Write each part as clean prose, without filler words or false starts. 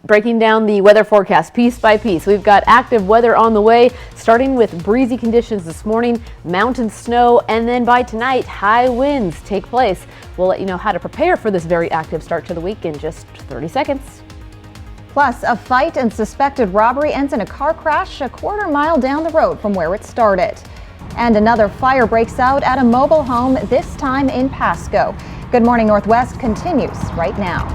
Breaking down the weather forecast piece by piece. We've got active weather on the way, starting with breezy conditions this morning, mountain snow, and then by tonight, high winds take place. We'll let you know how to prepare for this very active start to the week in just 30 seconds. Plus, a fight and suspected robbery ends in a car crash a quarter mile down the road from where it started. And another fire breaks out at a mobile home, this time in Pasco. Good Morning Northwest continues right now.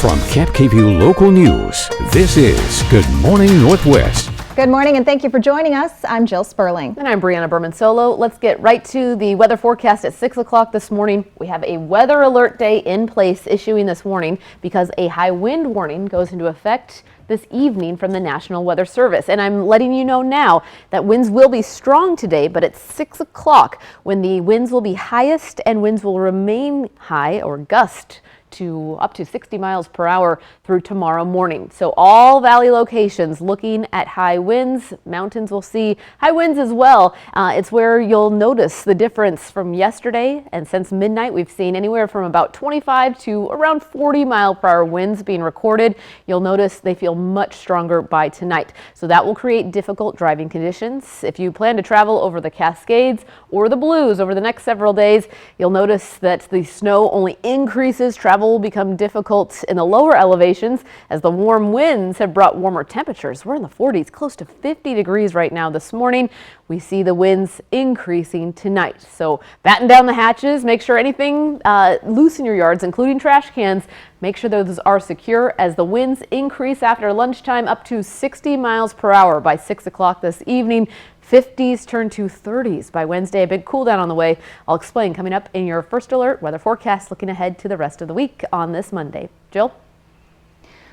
From Camp KVUE Local News, this is Good Morning Northwest. Good morning and thank you for joining us. I'm Jill Sperling. And I'm Brianna Berman Solo. Let's get right to the weather forecast at 6 o'clock this morning. We have a weather alert day in place issuing this morning because a high wind warning goes into effect this evening from the National Weather Service. And I'm letting you know now that winds will be strong today, but at 6 o'clock when the winds will be highest and winds will remain high or gust to up to 60 miles per hour through tomorrow morning. So all valley locations looking at high winds. Mountains will see high winds as well. It's where you'll notice the difference from yesterday, and since midnight we've seen anywhere from about 25 to around 40 mile per hour winds being recorded. You'll notice they feel much stronger by tonight. So that will create difficult driving conditions. If you plan to travel over the Cascades or the Blues over the next several days, you'll notice that the snow only increases. Travel will become difficult in the lower elevations as the warm winds have brought warmer temperatures. We're in the 40s, close to 50 degrees right now this morning. We see the winds increasing tonight. So batten down the hatches, make sure anything loose in your yards, including trash cans, make sure those are secure as the winds increase after lunchtime up to 60 miles per hour by 6 o'clock this evening. 50s turn to 30s by Wednesday. A big cool down on the way. I'll explain coming up in your first alert weather forecast looking ahead to the rest of the week on this Monday. Jill?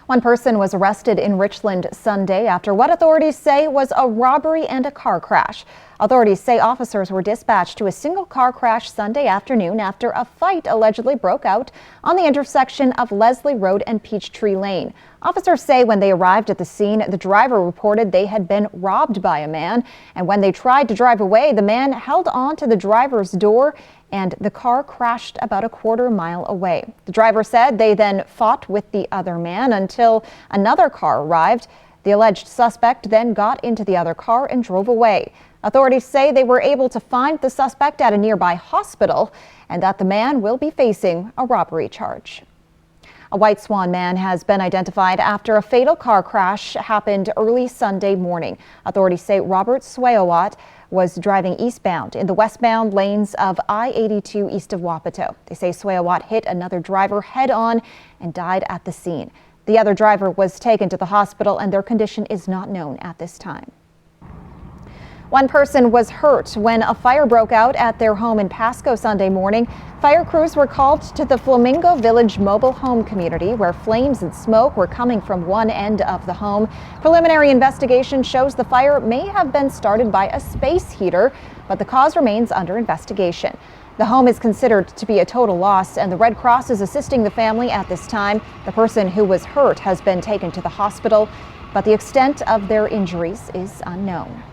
One person was arrested in Richland Sunday after what authorities say was a robbery and a car crash. Authorities say officers were dispatched to a single car crash Sunday afternoon after a fight allegedly broke out on the intersection of Leslie Road and Peachtree Lane. Officers say when they arrived at the scene, the driver reported they had been robbed by a man, and when they tried to drive away, the man held on to the driver's door and the car crashed about a quarter mile away. The driver said they then fought with the other man until another car arrived. The alleged suspect then got into the other car and drove away. Authorities say they were able to find the suspect at a nearby hospital and that the man will be facing a robbery charge. A White Swan man has been identified after a fatal car crash happened early Sunday morning. Authorities say Robert Swayowat was driving eastbound in the westbound lanes of I-82 east of Wapato. They say Swayowat hit another driver head-on and died at the scene. The other driver was taken to the hospital and their condition is not known at this time. One person was hurt when a fire broke out at their home in Pasco Sunday morning. Fire crews were called to the Flamingo Village mobile home community where flames and smoke were coming from one end of the home. Preliminary investigation shows the fire may have been started by a space heater, but the cause remains under investigation. The home is considered to be a total loss and the Red Cross is assisting the family at this time. The person who was hurt has been taken to the hospital, but the extent of their injuries is unknown.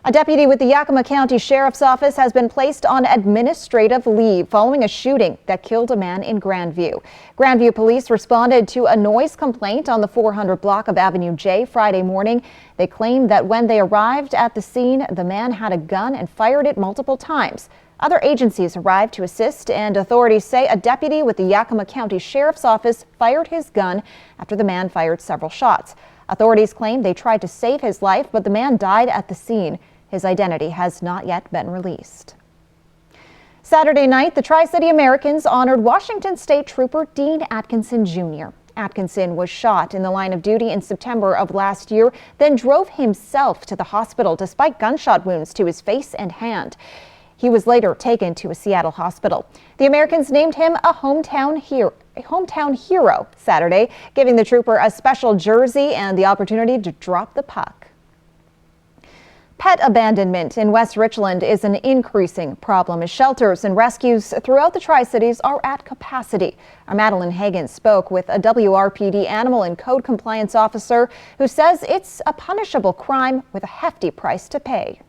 A deputy with the Yakima County Sheriff's Office has been placed on administrative leave following a shooting that killed a man in Grandview. Grandview police responded to a noise complaint on the 400 block of Avenue J Friday morning. They claimed that when they arrived at the scene, the man had a gun and fired it multiple times. Other agencies arrived to assist, and authorities say a deputy with the Yakima County Sheriff's Office fired his gun after the man fired several shots. Authorities claim they tried to save his life, but the man died at the scene. His identity has not yet been released. Saturday night, the Tri-City Americans honored Washington State Trooper Dean Atkinson Jr. Atkinson was shot in the line of duty in September of last year, then drove himself to the hospital despite gunshot wounds to his face and hand. He was later taken to a Seattle hospital. The Americans named him a hometown hero Saturday, giving the trooper a special jersey and the opportunity to drop the puck. Pet abandonment in West Richland is an increasing problem as shelters and rescues throughout the Tri-Cities are at capacity. Our Madeline Hagan spoke with a WRPD animal and code compliance officer who says it's a punishable crime with a hefty price to pay.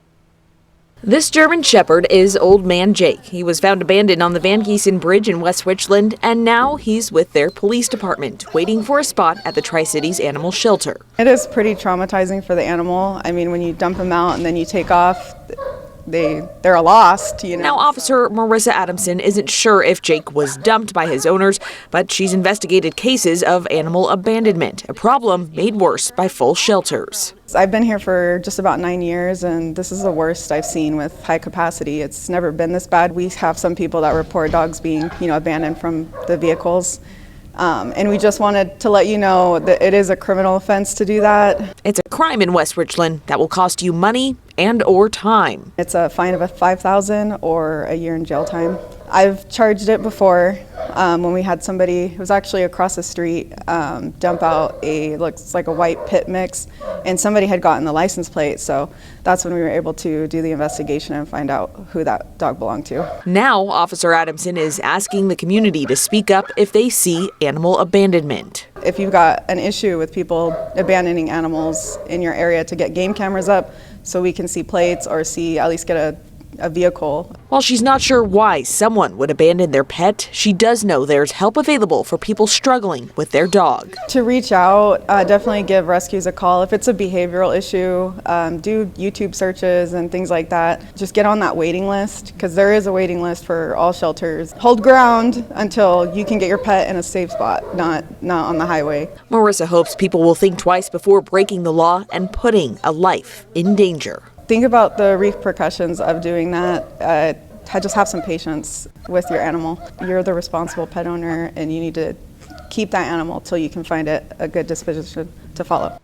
This German Shepherd is Old Man Jake. He was found abandoned on the Van Giesen Bridge in West Richland, and now he's with their police department, waiting for a spot at the Tri-Cities Animal Shelter. It is pretty traumatizing for the animal. I mean, when you dump them out and then you take off, they're lost, you know. Now, Officer Marissa Adamson isn't sure if Jake was dumped by his owners, but she's investigated cases of animal abandonment, a problem made worse by full shelters. I've been here for just about 9 years, and this is the worst I've seen with high capacity. It's never been this bad. We have some people that report dogs being, abandoned from the vehicles. And we just wanted to let you know that it is a criminal offense to do that. It's a crime in West Richland that will cost you money and or time. It's a fine of $5,000 or a year in jail time. I've charged it before when we had somebody, it was actually across the street, dump out looks like a white pit mix, and somebody had gotten the license plate, so that's when we were able to do the investigation and find out who that dog belonged to. Now, Officer Adamson is asking the community to speak up if they see animal abandonment. If you've got an issue with people abandoning animals in your area, to get game cameras up so we can see plates or at least get a vehicle. While she's not sure why someone would abandon their pet, she does know there's help available for people struggling with their dog. To reach out, definitely give rescues a call. If it's a behavioral issue, do YouTube searches and things like that. Just get on that waiting list, because there is a waiting list for all shelters. Hold ground until you can get your pet in a safe spot, not on the highway. Marissa hopes people will think twice before breaking the law and putting a life in danger. Think about the repercussions of doing that. Just have some patience with your animal. You're the responsible pet owner, and you need to keep that animal till you can find it a good disposition to follow.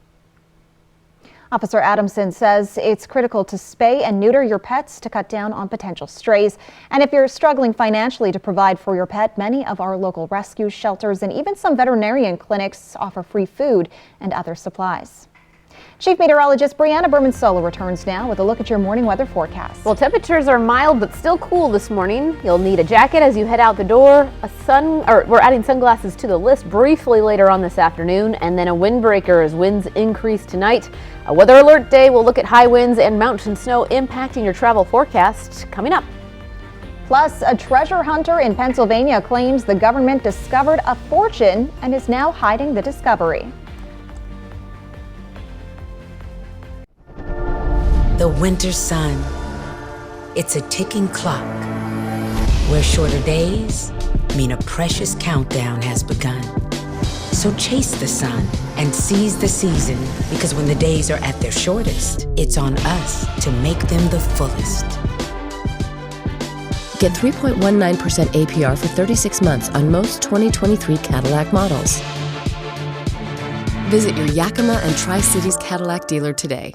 Officer Adamson says it's critical to spay and neuter your pets to cut down on potential strays. And if you're struggling financially to provide for your pet, many of our local rescue shelters and even some veterinarian clinics offer free food and other supplies. Chief Meteorologist Brianna Berman-Solo returns now with a look at your morning weather forecast. Well, temperatures are mild but still cool this morning. You'll need a jacket as you head out the door. We're adding sunglasses to the list briefly later on this afternoon, and then a windbreaker as winds increase tonight. A weather alert day will look at high winds and mountain snow impacting your travel forecast coming up. Plus, a treasure hunter in Pennsylvania claims the government discovered a fortune and is now hiding the discovery. The winter sun. It's a ticking clock where shorter days mean a precious countdown has begun. So chase the sun and seize the season, because when the days are at their shortest, it's on us to make them the fullest. Get 3.19% APR for 36 months on most 2023 Cadillac models. Visit your Yakima and Tri-Cities Cadillac dealer today.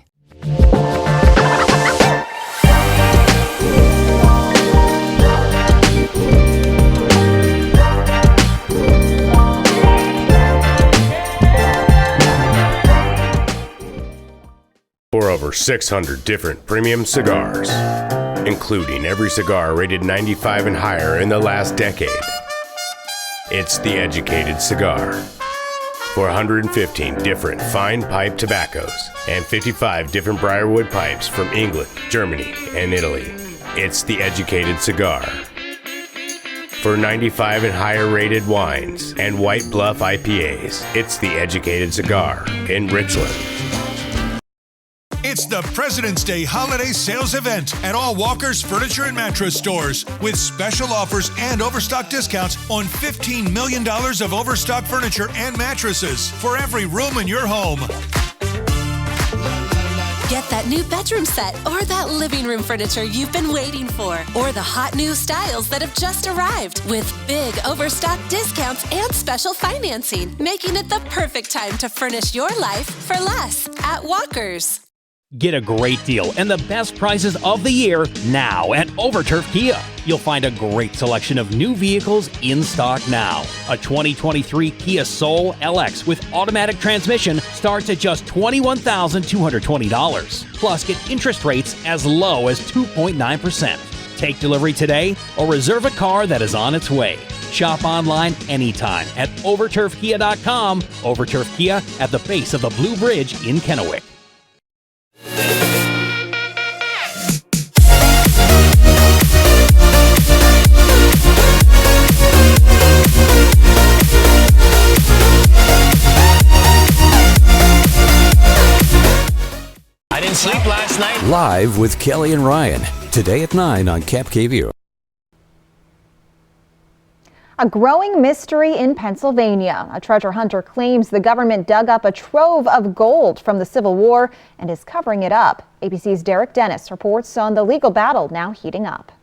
For over 600 different premium cigars, including every cigar rated 95 and higher in the last decade. It's The Educated Cigar. For 115 different fine pipe tobaccos and 55 different Briarwood pipes from England, Germany, and Italy. It's The Educated Cigar. For 95 and higher rated wines and White Bluff IPAs, it's The Educated Cigar in Richland. It's the President's Day holiday sales event at all Walker's Furniture and Mattress stores, with special offers and overstock discounts on $15 million of overstock furniture and mattresses for every room in your home. Get that new bedroom set or that living room furniture you've been waiting for, or the hot new styles that have just arrived, with big overstock discounts and special financing, making it the perfect time to furnish your life for less at Walker's. Get a great deal and the best prices of the year now at Overturf Kia. You'll find a great selection of new vehicles in stock now. A 2023 Kia Soul LX with automatic transmission starts at just $21,220. Plus, get interest rates as low as 2.9%. Take delivery today or reserve a car that is on its way. Shop online anytime at overturfkia.com. Overturf Kia at the base of the Blue Bridge in Kennewick. Live with Kelly and Ryan. Today at 9 on Cap KVU. A growing mystery in Pennsylvania. A treasure hunter claims the government dug up a trove of gold from the Civil War and is covering it up. ABC's Derek Dennis reports on the legal battle now heating up.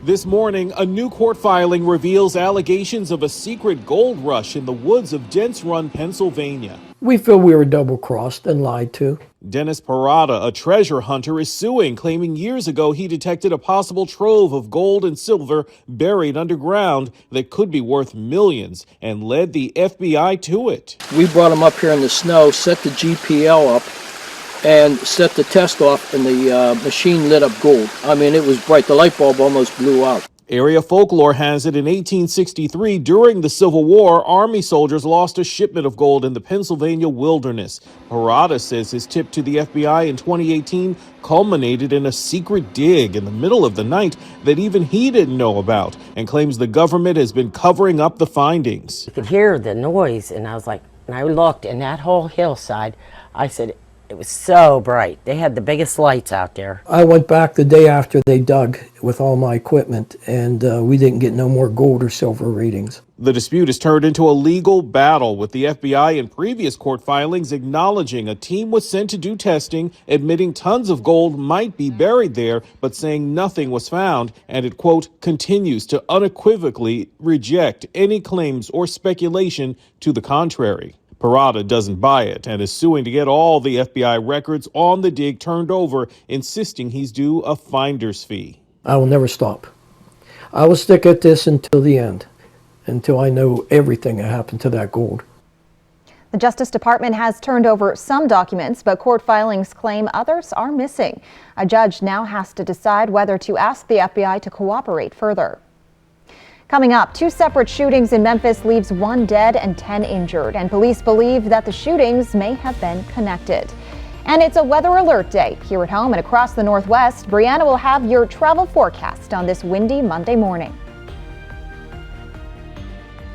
This morning, a new court filing reveals allegations of a secret gold rush in the woods of Dents Run, Pennsylvania. We feel we were double-crossed and lied to. Dennis Parada, a treasure hunter, is suing, claiming years ago he detected a possible trove of gold and silver buried underground that could be worth millions and led the FBI to it. We brought him up here in the snow, set the GPL up, and set the test off, and the machine lit up gold. I mean, it was bright. The light bulb almost blew out. Area folklore has it in 1863, during the Civil War, Army soldiers lost a shipment of gold in the Pennsylvania wilderness. Parada says his tip to the FBI in 2018 culminated in a secret dig in the middle of the night that even he didn't know about, and claims the government has been covering up the findings. You could hear the noise, and I looked, and that whole hillside, I said, it was so bright. They had the biggest lights out there. I went back the day after they dug with all my equipment, and we didn't get no more gold or silver readings. The dispute has turned into a legal battle, with the FBI in previous court filings acknowledging a team was sent to do testing, admitting tons of gold might be buried there, but saying nothing was found, and it, quote, continues to unequivocally reject any claims or speculation to the contrary. Parada doesn't buy it and is suing to get all the FBI records on the dig turned over, insisting he's due a finder's fee. I will never stop. I will stick at this until the end, until I know everything that happened to that gold. The Justice Department has turned over some documents, but court filings claim others are missing. A judge now has to decide whether to ask the FBI to cooperate further. Coming up, 2 separate shootings in Memphis leaves 1 dead and 10 injured, and police believe that the shootings may have been connected. And it's a weather alert day here at home and across the Northwest. Brianna will have your travel forecast on this windy Monday morning.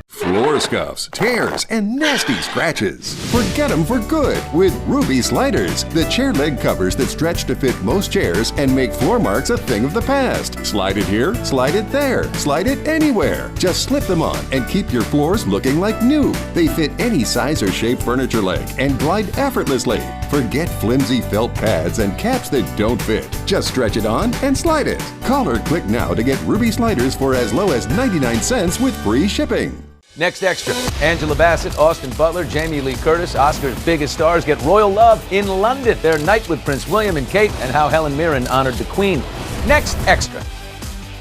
Floor scuffs, tears, and nasty scratches. Forget them for good with Ruby Sliders, the chair leg covers that stretch to fit most chairs and make floor marks a thing of the past. Slide it here, slide it there, slide it anywhere. Just slip them on and keep your floors looking like new. They fit any size or shape furniture leg and glide effortlessly. Forget flimsy felt pads and caps that don't fit. Just stretch it on and slide it. Call or click now to get Ruby Sliders for as low as 99 cents with free shipping. Next Extra. Angela Bassett, Austin Butler, Jamie Lee Curtis, Oscar's biggest stars get royal love in London. Their night with Prince William and Kate, and how Helen Mirren honored the Queen. Next Extra.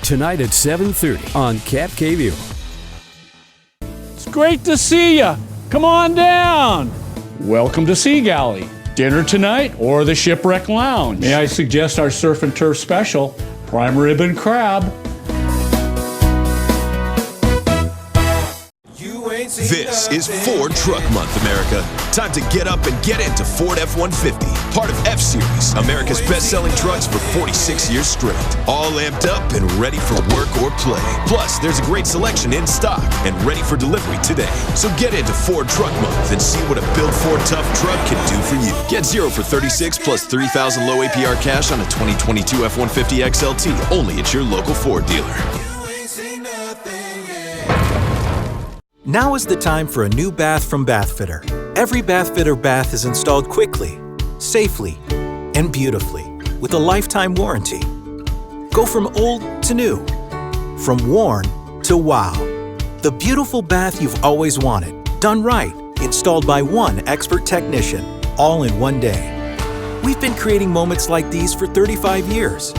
Tonight at 7:30 on Cap KVU. It's great to see you. Come on down. Welcome to Sea Galley. Dinner tonight or the Shipwreck Lounge. May I suggest our surf and turf special, prime rib and crab. This is Ford Truck Month, America. Time to get up and get into Ford F-150, part of F-Series, America's best-selling trucks for 46 years straight. All amped up and ready for work or play. Plus, there's a great selection in stock and ready for delivery today. So get into Ford Truck Month and see what a Build Ford Tough truck can do for you. Get 0 for 36 plus $3,000 low APR cash on a 2022 F-150 XLT, only at your local Ford dealer. Now is the time for a new bath from Bathfitter. Every Bathfitter bath is installed quickly, safely, and beautifully with a lifetime warranty. Go from old to new, from worn to wow. The beautiful bath you've always wanted, done right, installed by one expert technician, all in one day. We've been creating moments like these for 35 years,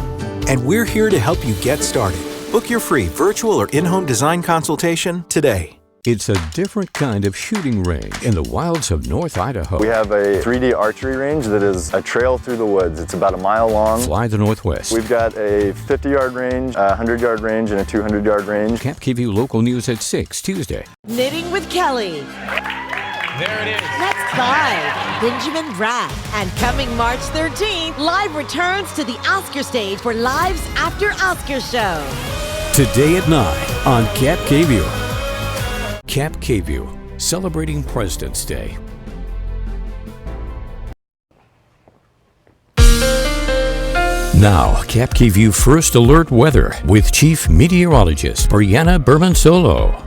and we're here to help you get started. Book your free virtual or in-home design consultation today. It's a different kind of shooting range in the wilds of North Idaho. We have a 3D archery range that is a trail through the woods. It's about a mile long. Fly the Northwest. We've got a 50-yard range, a 100-yard range, and a 200-yard range. Cap KVU local news at 6 Tuesday. Knitting with Kelly. There it is. Next by Benjamin Bratt. And coming March 13th, Live returns to the Oscar stage for Live's After Oscar show. Today at 9 on Cap KVU. Cap KVU, celebrating President's Day. Now, KapKView First Alert Weather with Chief Meteorologist Brianna Bermansolo.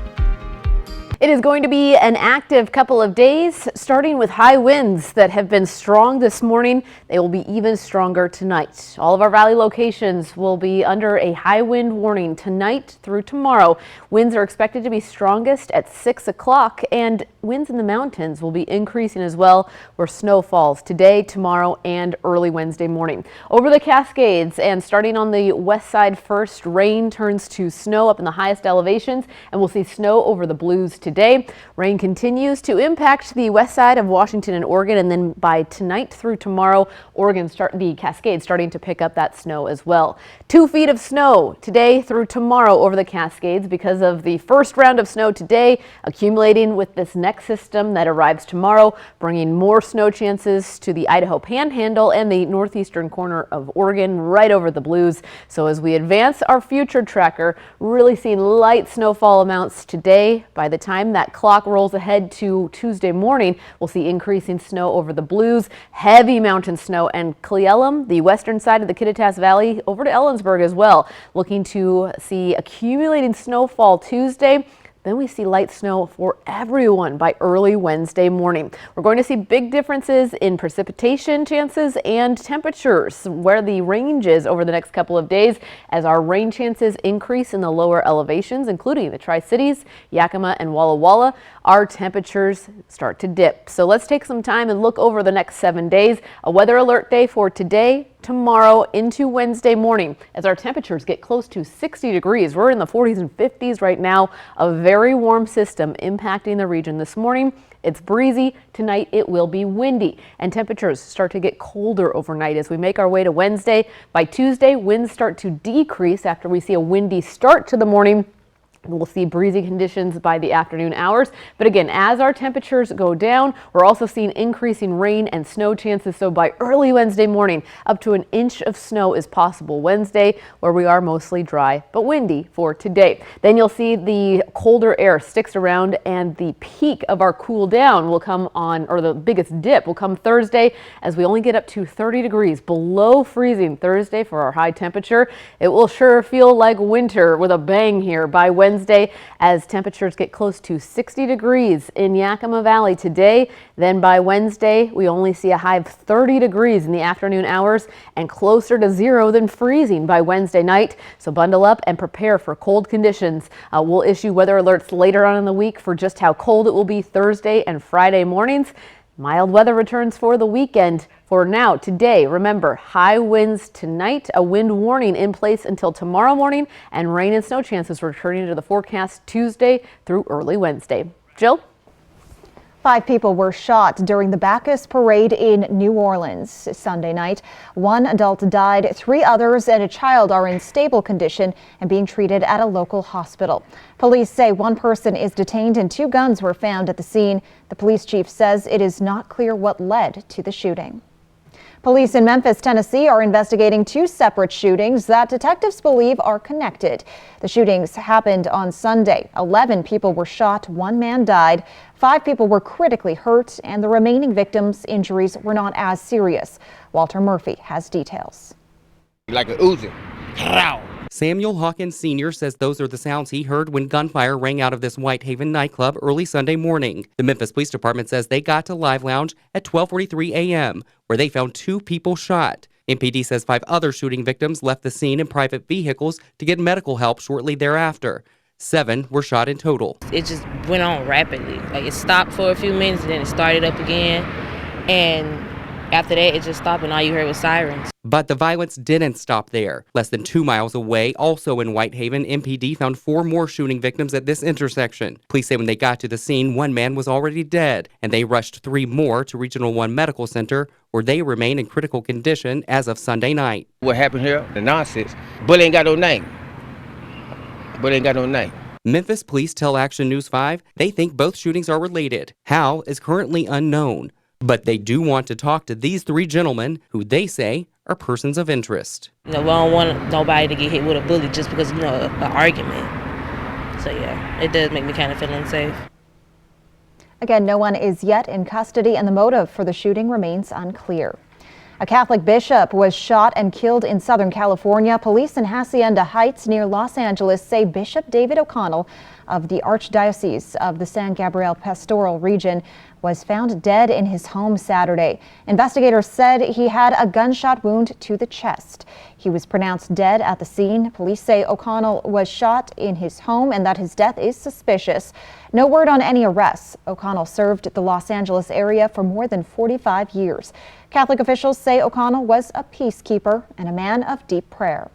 It is going to be an active couple of days, starting with high winds that have been strong this morning. They will be even stronger tonight. All of our valley locations will be under a high wind warning tonight through tomorrow. Winds are expected to be strongest at 6 o'clock, and winds in the mountains will be increasing as well, where snow falls today, tomorrow, and early Wednesday morning. Over the Cascades and starting on the west side first, rain turns to snow up in the highest elevations, and we'll see snow over the Blues today. Rain continues to impact the west side of Washington and Oregon, and then by tonight through tomorrow, the Cascades starting to pick up that snow as well. 2 feet of snow today through tomorrow over the Cascades because of the first round of snow today accumulating with this next system that arrives tomorrow, bringing more snow chances to the Idaho Panhandle and the northeastern corner of Oregon, right over the Blues. So as we advance our future tracker, really seeing light snowfall amounts today. By the time that clock rolls ahead to Tuesday morning, we'll see increasing snow over the Blues, heavy mountain snow, and Cle Elum, the western side of the Kittitas Valley, over to Ellensburg as well. Looking to see accumulating snowfall Tuesday. Then we see light snow for everyone by early Wednesday morning. We're going to see big differences in precipitation chances and temperatures, where the range is over the next couple of days as our rain chances increase in the lower elevations, including the Tri-Cities, Yakima, and Walla Walla. Our temperatures start to dip. So let's take some time and look over the next 7 days. A weather alert day for today, tomorrow into Wednesday morning as our temperatures get close to 60 degrees. We're in the 40s and 50s right now. A very warm system impacting the region this morning. It's breezy. Tonight it will be windy, and temperatures start to get colder overnight as we make our way to Wednesday. By Tuesday, winds start to decrease after we see a windy start to the morning. We'll see breezy conditions by the afternoon hours. But again, as our temperatures go down, we're also seeing increasing rain and snow chances. So by early Wednesday morning, up to an inch of snow is possible Wednesday, where we are mostly dry but windy for today. Then you'll see the colder air sticks around, and the peak of our cool down will come on, or the biggest dip will come Thursday, as we only get up to 30 degrees below freezing Thursday for our high temperature. It will sure feel like winter with a bang here by Wednesday, as temperatures get close to 60 degrees in Yakima Valley today. Then by Wednesday, we only see a high of 30 degrees in the afternoon hours and closer to 0 than freezing by Wednesday night. So bundle up and prepare for cold conditions. We'll issue weather alerts later on in the week for just how cold it will be Thursday and Friday mornings. Mild weather returns for the weekend. For now, today, remember, high winds tonight, a wind warning in place until tomorrow morning, and rain and snow chances returning to the forecast Tuesday through early Wednesday. Jill? 5 people were shot during the Bacchus Parade in New Orleans Sunday night. 1 adult died, 3 others and a child are in stable condition and being treated at a local hospital. Police say 1 person is detained and 2 guns were found at the scene. The police chief says it is not clear what led to the shooting. Police in Memphis, Tennessee are investigating 2 separate shootings that detectives believe are connected. The shootings happened on Sunday. 11 people were shot, 1 man died, 5 people were critically hurt, and the remaining victims' injuries were not as serious. Walter Murphy has details. Like a Uzi. Samuel Hawkins Sr. says those are the sounds he heard when gunfire rang out of this Whitehaven nightclub early Sunday morning. The Memphis Police Department says they got to Live Lounge at 12:43 a.m., where they found 2 people shot. MPD says 5 other shooting victims left the scene in private vehicles to get medical help shortly thereafter. 7 were shot in total. It just went on rapidly. Like, it stopped for a few minutes and then it started up again. And after that, it just stopped and all you heard was sirens. But the violence didn't stop there. Less than 2 miles away, also in Whitehaven, MPD found 4 more shooting victims at this intersection. Police say when they got to the scene, 1 man was already dead, and they rushed 3 more to Regional 1 Medical Center, where they remain in critical condition as of Sunday night. What happened here? The nonsense. Bullet ain't got no name. Bullet ain't got no name. Memphis police tell Action News 5 they think both shootings are related. How is currently unknown. But they do want to talk to these 3 gentlemen who they say are persons of interest. We don't want nobody to get hit with a bullet just because, an argument. So yeah, it does make me kind of feel unsafe. Again, no one is yet in custody and the motive for the shooting remains unclear. A Catholic bishop was shot and killed in Southern California. Police in Hacienda Heights near Los Angeles say Bishop David O'Connell of the Archdiocese of the San Gabriel Pastoral Region was found dead in his home Saturday. Investigators said he had a gunshot wound to the chest. He was pronounced dead at the scene. Police say O'Connell was shot in his home and that his death is suspicious. No word on any arrests. O'Connell served the Los Angeles area for more than 45 years. Catholic officials say O'Connell was a peacekeeper and a man of deep prayer.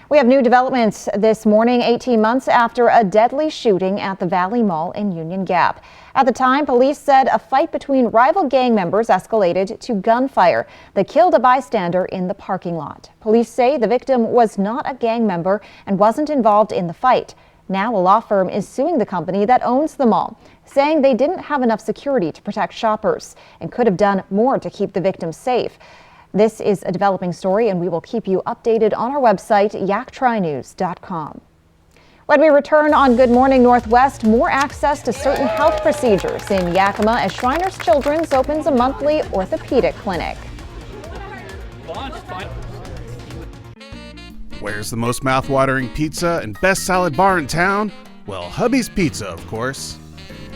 We have new developments this morning, 18 months after a deadly shooting at the Valley Mall in Union Gap. At the time, police said a fight between rival gang members escalated to gunfire that killed a bystander in the parking lot. Police say the victim was not a gang member and wasn't involved in the fight. Now a law firm is suing the company that owns the mall, saying they didn't have enough security to protect shoppers and could have done more to keep the victim safe. This is a developing story, and we will keep you updated on our website, yaktrinews.com. When we return on Good Morning Northwest, more access to certain health procedures in Yakima as Shriners Children's opens a monthly orthopedic clinic. Where's the most mouth-watering pizza and best salad bar in town? Well, Hubby's Pizza, of course.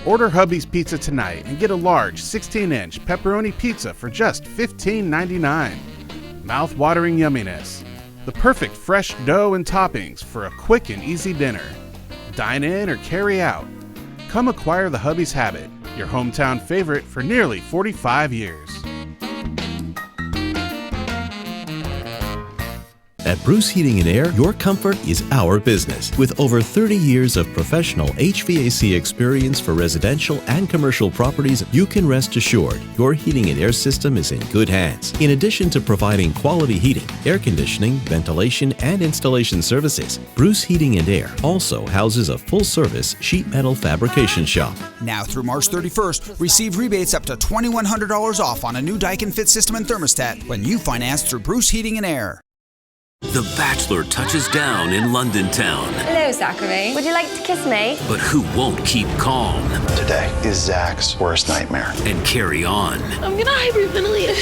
Order Hubby's Pizza tonight and get a large 16-inch pepperoni pizza for just $15.99. Mouth-watering yumminess. The perfect fresh dough and toppings for a quick and easy dinner. Dine in or carry out. Come acquire the Hubby's Habit, your hometown favorite for nearly 45 years. At Bruce Heating and Air, your comfort is our business. With over 30 years of professional HVAC experience for residential and commercial properties, you can rest assured your heating and air system is in good hands. In addition to providing quality heating, air conditioning, ventilation, and installation services, Bruce Heating and Air also houses a full-service sheet metal fabrication shop. Now through March 31st, receive rebates up to $2,100 off on a new Daikin Fit system and thermostat when you finance through Bruce Heating and Air. The Bachelor touches down in London town. Hello, Zachary. Would you like to kiss me? But who won't keep calm? Today is Zach's worst nightmare. And carry on. I'm gonna hyperventilate.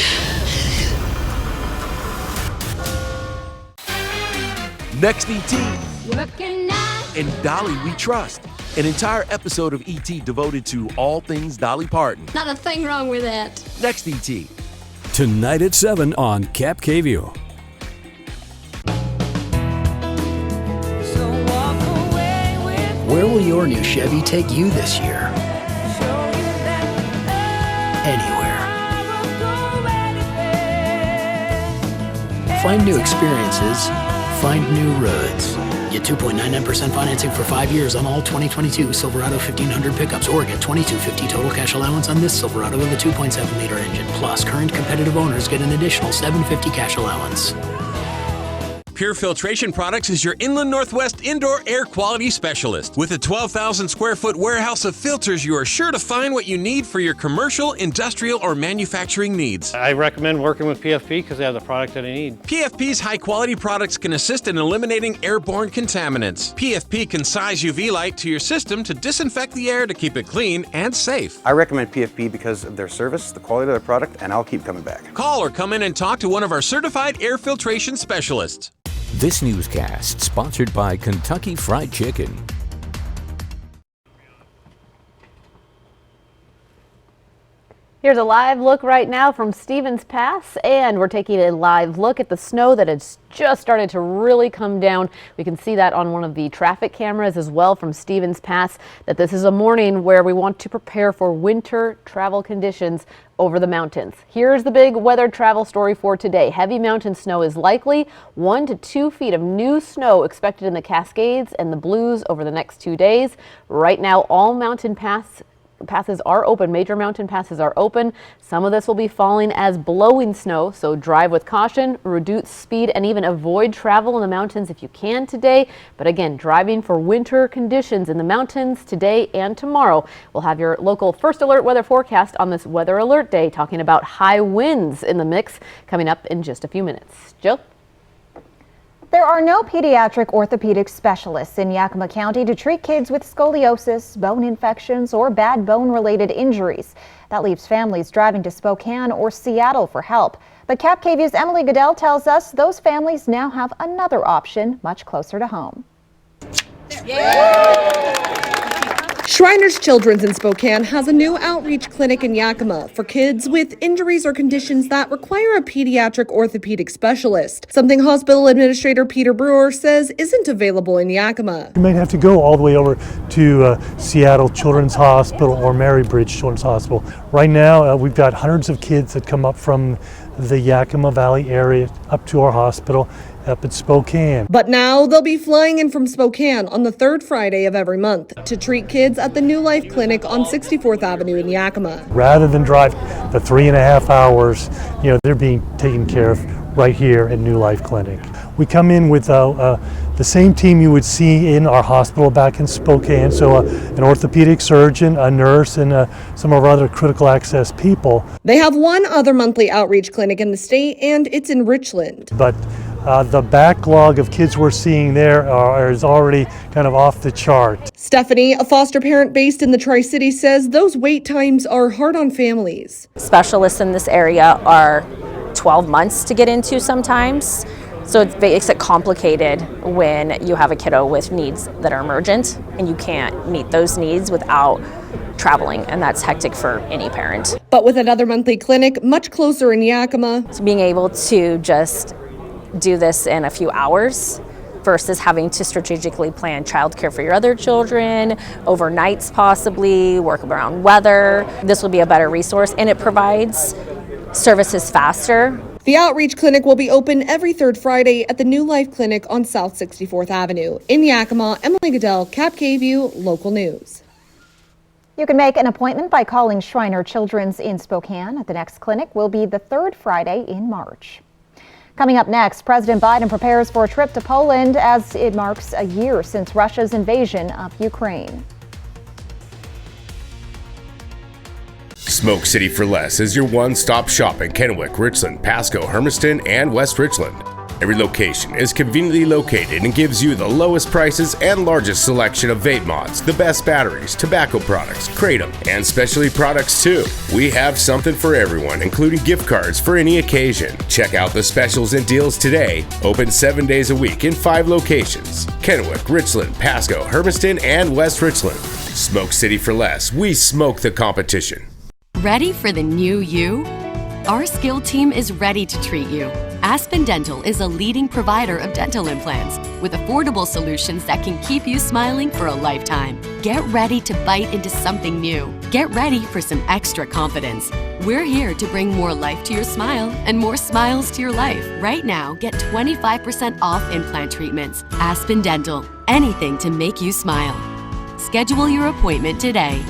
Next ET. And Dolly We Trust. An entire episode of ET devoted to all things Dolly Parton. Not a thing wrong with that. Next ET. Tonight at 7 on Cap KVU. Where will your new Chevy take you this year? Anywhere. Find new experiences. Find new roads. Get 2.99% financing for 5 years on all 2022 Silverado 1500 pickups, or get $2,250 total cash allowance on this Silverado with a 2.7-liter engine. Plus, current competitive owners get an additional $750 cash allowance. Pure Filtration Products is your Inland Northwest indoor air quality specialist. With a 12,000 square foot warehouse of filters, you are sure to find what you need for your commercial, industrial, or manufacturing needs. I recommend working with PFP because they have the product that I need. PFP's high quality products can assist in eliminating airborne contaminants. PFP can size UV light to your system to disinfect the air to keep it clean and safe. I recommend PFP because of their service, the quality of their product, and I'll keep coming back. Call or come in and talk to one of our certified air filtration specialists. This newscast sponsored by Kentucky Fried Chicken. Here's a live look right now from Stevens Pass, and we're taking a live look at the snow that has just started to really come down. We can see that on one of the traffic cameras as well from Stevens Pass, that this is a morning where we want to prepare for winter travel conditions over the mountains. Here's the big weather travel story for today. Heavy mountain snow is likely. 1 to 2 feet of new snow expected in the Cascades and the Blues over the next 2 days. Right now, all mountain passes are open. Major mountain passes are open. Some of this will be falling as blowing snow, so drive with caution, reduce speed, and even avoid travel in the mountains if you can today. But again, driving for winter conditions in the mountains today and tomorrow. We'll have your local First Alert weather forecast on this Weather Alert Day, talking about high winds in the mix coming up in just a few minutes. Jill? There are no pediatric orthopedic specialists in Yakima County to treat kids with scoliosis, bone infections, or bad bone-related injuries. That leaves families driving to Spokane or Seattle for help. But KapKVU's Emily Goodell tells us those families now have another option much closer to home. Shriners Children's in Spokane has a new outreach clinic in Yakima for kids with injuries or conditions that require a pediatric orthopedic specialist, something hospital administrator Peter Brewer says isn't available in Yakima. You might have to go all the way over to Seattle Children's Hospital or Marybridge Children's Hospital. Right now, we've got hundreds of kids that come up from the Yakima Valley area up to our hospital up at Spokane. But now they'll be flying in from Spokane on the third Friday of every month to treat kids at the New Life Clinic on 64th Avenue in Yakima. Rather than drive the 3.5 hours, they're being taken care of right here at New Life Clinic. We come in with the same team you would see in our hospital back in Spokane, so an orthopedic surgeon, a nurse, and some of our other critical access people. They have one other monthly outreach clinic in the state, and it's in Richland. But the backlog of kids we're seeing there is already kind of off the chart. Stephanie, a foster parent based in the Tri-Cities, says those wait times are hard on families. Specialists in this area are 12 months to get into sometimes. So it makes it complicated when you have a kiddo with needs that are emergent and you can't meet those needs without traveling, and that's hectic for any parent. But with another monthly clinic much closer in Yakima, so being able to just do this in a few hours versus having to strategically plan childcare for your other children, overnights possibly, work around weather, this will be a better resource, and it provides services faster. The outreach clinic will be open every third Friday at the New Life Clinic on South 64th Avenue. In Yakima, Emily Goodell, KapKVU Local News. You can make an appointment by calling Shriner Children's in Spokane. The next clinic will be the third Friday in March. Coming up next, President Biden prepares for a trip to Poland as it marks a year since Russia's invasion of Ukraine. Smoke City for Less is your one-stop shop in Kennewick, Richland, Pasco, Hermiston, and West Richland. Every location is conveniently located and gives you the lowest prices and largest selection of vape mods, the best batteries, tobacco products, kratom, and specialty products too. We have something for everyone, including gift cards for any occasion. Check out the specials and deals today. Open 7 days a week in 5 locations: Kennewick, Richland, Pasco, Hermiston, and West Richland. Smoke City for Less. We smoke the competition. Ready for the new you? Our skilled team is ready to treat you. Aspen Dental is a leading provider of dental implants with affordable solutions that can keep you smiling for a lifetime. Get ready to bite into something new. Get ready for some extra confidence. We're here to bring more life to your smile and more smiles to your life. Right now, get 25% off implant treatments. Aspen Dental, anything to make you smile. Schedule your appointment today.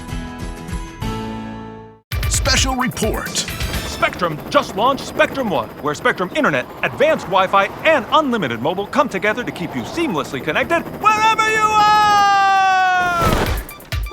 Special report. Spectrum just launched Spectrum One, where Spectrum Internet, advanced Wi-Fi, and unlimited mobile come together to keep you seamlessly connected wherever you are!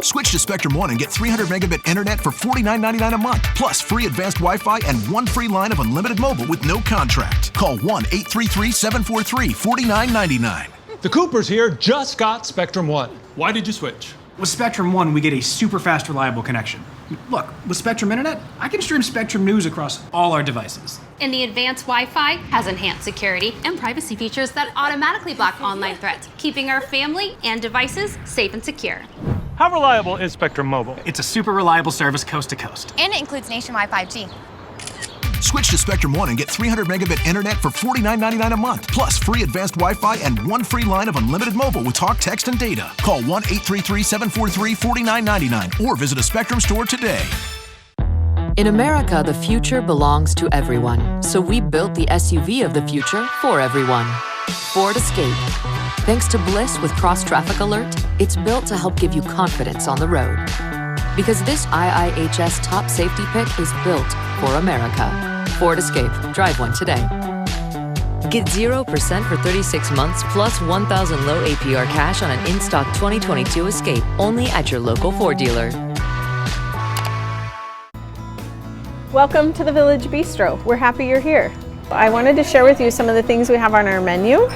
Switch to Spectrum One and get 300 megabit internet for $49.99 a month, plus free advanced Wi-Fi and one free line of unlimited mobile with no contract. Call 1-833-743-4999. The Coopers here just got Spectrum One. Why did you switch? With Spectrum One, we get a super fast, reliable connection. Look, with Spectrum Internet, I can stream Spectrum News across all our devices. And the advanced Wi-Fi has enhanced security and privacy features that automatically block online threats, keeping our family and devices safe and secure. How reliable is Spectrum Mobile? It's a super reliable service coast to coast. And it includes nationwide 5G. Switch to Spectrum One and get 300 megabit internet for $49.99 a month, plus free advanced Wi-Fi and one free line of unlimited mobile with talk, text, and data. Call 1-833-743-4999 or visit a Spectrum store today. In America, the future belongs to everyone, so we built the SUV of the future for everyone. Ford Escape. Thanks to Bliss with Cross Traffic Alert, it's built to help give you confidence on the road. Because this IIHS top safety pick is built for America. Ford Escape. Drive one today. Get 0% for 36 months plus 1,000 low APR cash on an in-stock 2022 Escape only at your local Ford dealer. Welcome to the Village Bistro. We're happy you're here. I wanted to share with you some of the things we have on our menu.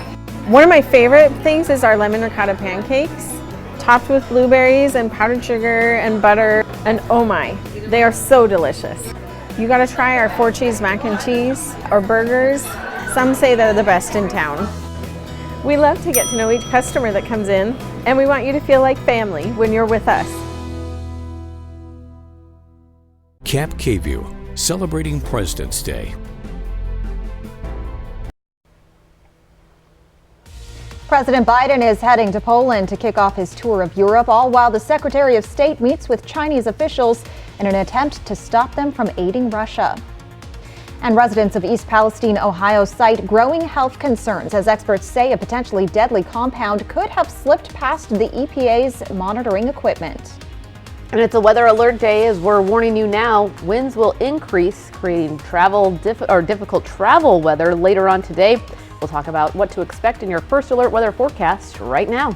One of my favorite things is our lemon ricotta pancakes, topped with blueberries and powdered sugar and butter, and oh my, they are so delicious. You gotta try our 4-cheese mac and cheese or burgers. Some say they're the best in town. We love to get to know each customer that comes in, and we want you to feel like family when you're with us. Cap KVUE, celebrating President's Day. President Biden is heading to Poland to kick off his tour of Europe, all while the Secretary of State meets with Chinese officials in an attempt to stop them from aiding Russia. And residents of East Palestine, Ohio cite growing health concerns as experts say a potentially deadly compound could have slipped past the EPA's monitoring equipment. And it's a weather alert day as we're warning you now. Winds will increase, creating difficult travel weather later on today. We'll talk about what to expect in your first alert weather forecast right now.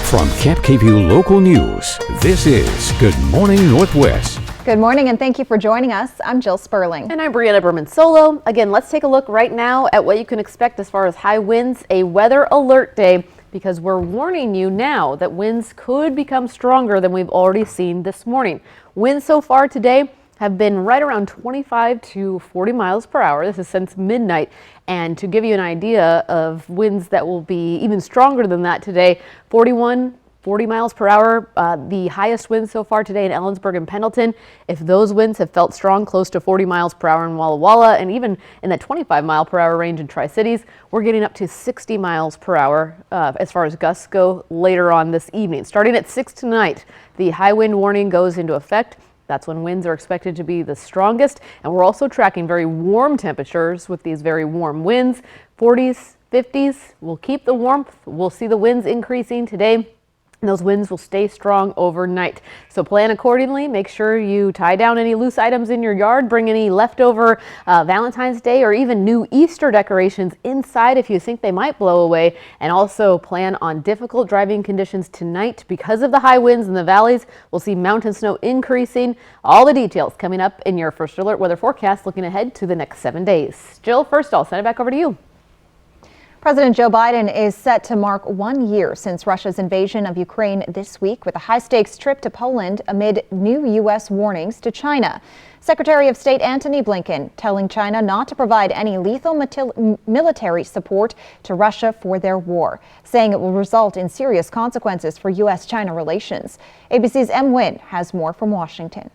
From Cap KVUE Local News, this is Good Morning Northwest. Good morning and thank you for joining us. I'm Jill Sperling. And I'm Brianna Berman-Solo. Again, let's take a look right now at what you can expect as far as high winds, a weather alert day, because we're warning you now that winds could become stronger than we've already seen this morning. Winds so far today have been right around 25 to 40 miles per hour. This is since midnight. And to give you an idea of winds that will be even stronger than that today, 40 miles per hour, the highest winds so far today in Ellensburg and Pendleton. If those winds have felt strong, close to 40 miles per hour in Walla Walla, and even in that 25 mile per hour range in Tri-Cities, we're getting up to 60 miles per hour as far as gusts go later on this evening. Starting at 6 tonight, the high wind warning goes into effect. That's when winds are expected to be the strongest. And we're also tracking very warm temperatures with these very warm winds. 40s, 50s. We'll keep the warmth. We'll see the winds increasing today. And those winds will stay strong overnight. So plan accordingly. Make sure you tie down any loose items in your yard. Bring any leftover Valentine's Day or even new Easter decorations inside if you think they might blow away. And also plan on difficult driving conditions tonight because of the high winds in the valleys. We'll see mountain snow increasing. All the details coming up in your first alert weather forecast looking ahead to the next 7 days. Jill, first I'll send it back over to you. President Joe Biden is set to mark 1 year since Russia's invasion of Ukraine this week with a high-stakes trip to Poland amid new U.S. warnings to China. Secretary of State Antony Blinken telling China not to provide any lethal military support to Russia for their war, saying it will result in serious consequences for U.S.-China relations. ABC's M. Nguyen has more from Washington.